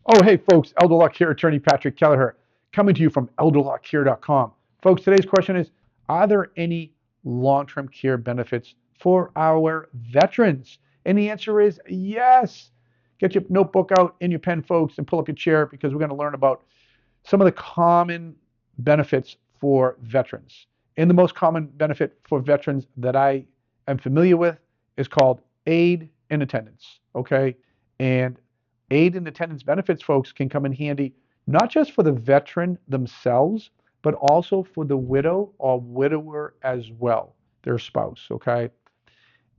Oh, hey, folks, Elder Law Care attorney Patrick Kelleher coming to you from elderlawcare.com. Folks, today's question is, are there any long-term care benefits for our veterans? And the answer is yes. Get your notebook out and your pen, folks, and pull up your chair because we're going to learn about some of the common benefits for veterans. And the most common benefit for veterans that I am familiar with is called aid in attendance. Okay. And aid in attendance benefits, folks, can come in handy not just for the veteran themselves, but also for the widow or widower as well, their spouse. Okay.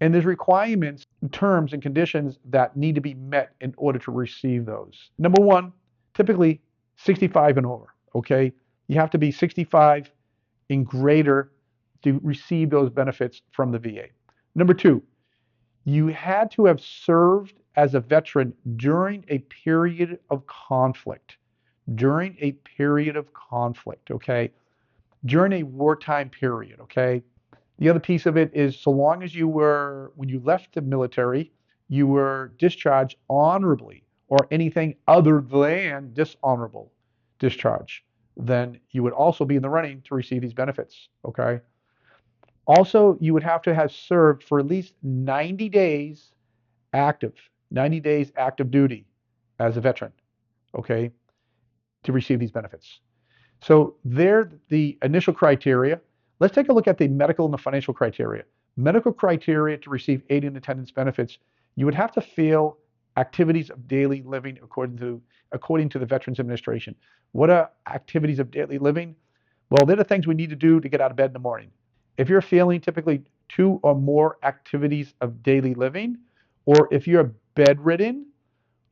And there's requirements, terms, and conditions that need to be met in order to receive those. Number one, typically 65 and over, okay? You have to be 65 and greater to receive those benefits from the VA. Number two, you had to have served as a veteran during a period of conflict. During a period of conflict, okay? During a wartime period, okay? The other piece of it is so long as when you left the military, you were discharged honorably or anything other than dishonorable discharge, then you would also be in the running to receive these benefits. Okay. Also, you would have to have served for at least 90 days active, 90 days active duty as a veteran. Okay. To receive these benefits. So they're the initial criteria. Let's take a look at the medical and the financial criteria. Medical criteria to receive aid and attendance benefits, you would have to fail activities of daily living according to the Veterans Administration. What are activities of daily living? Well, they're the things we need to do to get out of bed in the morning. If you're failing typically two or more activities of daily living, or if you're bedridden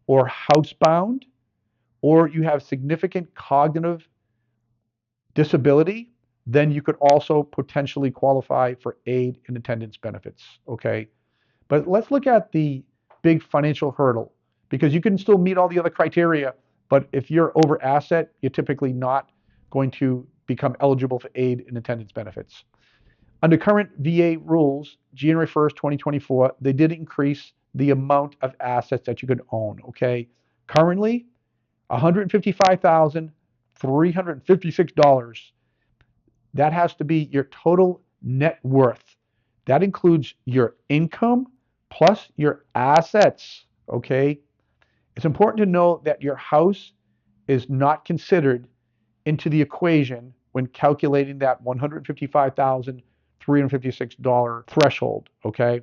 or housebound, or you have significant cognitive disability, then you could also potentially qualify for aid and attendance benefits. Okay. But let's look at the big financial hurdle because you can still meet all the other criteria, but if you're over asset, you're typically not going to become eligible for aid and attendance benefits. Under current VA rules, January 1st, 2024, they did increase the amount of assets that you could own. Okay. Currently, $155,356. That has to be your total net worth. That includes your income plus your assets. Okay. It's important to know that your house is not considered into the equation when calculating that $155,356 threshold. Okay.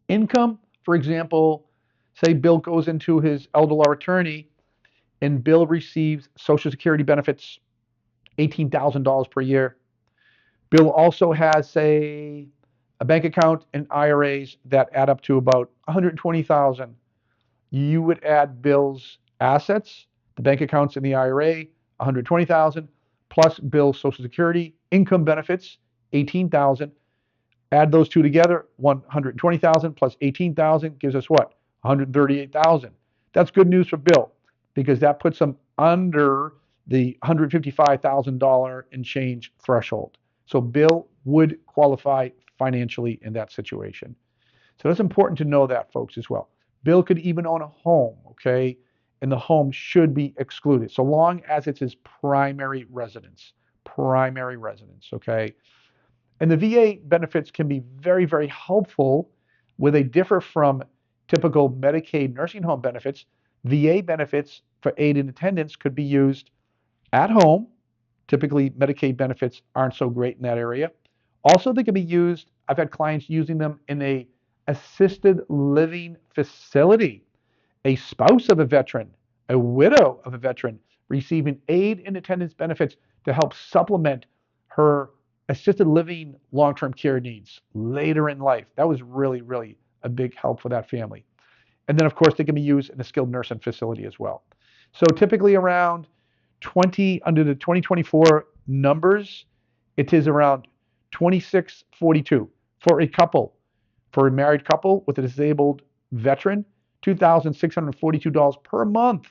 Income, for example, say Bill goes into his elder law attorney and Bill receives Social Security benefits, $18,000 per year. Bill also has, say, a bank account and IRAs that add up to about 120,000. You would add Bill's assets, the bank accounts and the IRA, 120,000, plus Bill's Social Security income benefits, 18,000. Add those two together, 120,000 plus 18,000 gives us what? 138,000. That's good news for Bill because that puts him under the $155,000 and change threshold. So Bill would qualify financially in that situation. So that's important to know that, folks, as well. Bill could even own a home, okay? And the home should be excluded so long as it's his primary residence. Primary residence, okay? And the VA benefits can be very, very helpful where they differ from typical Medicaid nursing home benefits. VA benefits for aid and attendance could be used at home. Typically, Medicaid benefits aren't so great in that area. Also, they can be used, I've had clients using them in a assisted living facility. A spouse of a veteran, a widow of a veteran, receiving aid and attendance benefits to help supplement her assisted living long-term care needs later in life. That was really, really a big help for that family. And then, of course, they can be used in a skilled nursing facility as well. So typically around 20, under the 2024 numbers, it is around 2642 for a couple, for a married couple with a disabled veteran, $2,642 per month,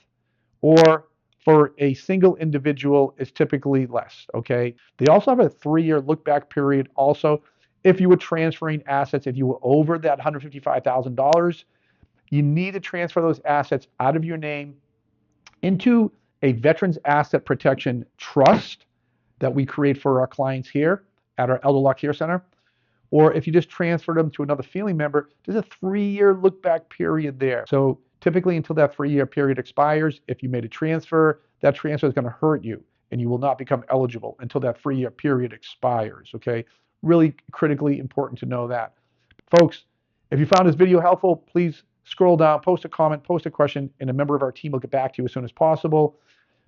or for a single individual is typically less. Okay. They also have a 3-year look back period. Also, if you were transferring assets, if you were over that $155,000, you need to transfer those assets out of your name into a Veterans Asset Protection Trust that we create for our clients here at our Elder Law Care Center, or if you just transfer them to another family member, there's a 3-year look back period there. So typically until that 3-year period expires, if you made a transfer, that transfer is going to hurt you and you will not become eligible until that 3-year period expires, okay? Really critically important to know that. Folks, if you found this video helpful, please scroll down, post a comment, post a question, and a member of our team will get back to you as soon as possible.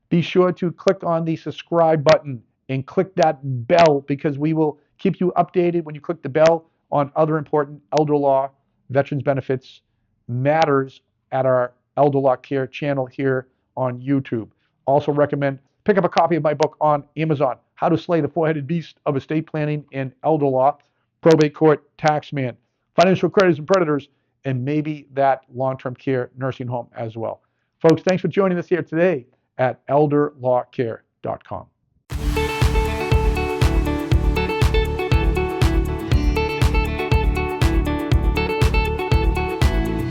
Be sure to click on the subscribe button and click that bell, because we will keep you updated when you click the bell on other important elder law, veterans benefits matters at our Elder Law Care channel here on YouTube. Also recommend pick up a copy of my book on Amazon, How to Slay the Four-Headed Beast of Estate Planning and Elder Law, Probate Court, Taxman, Financial Creditors and Predators, and maybe that long-term care nursing home as well. Folks, thanks for joining us here today at elderlawcare.com.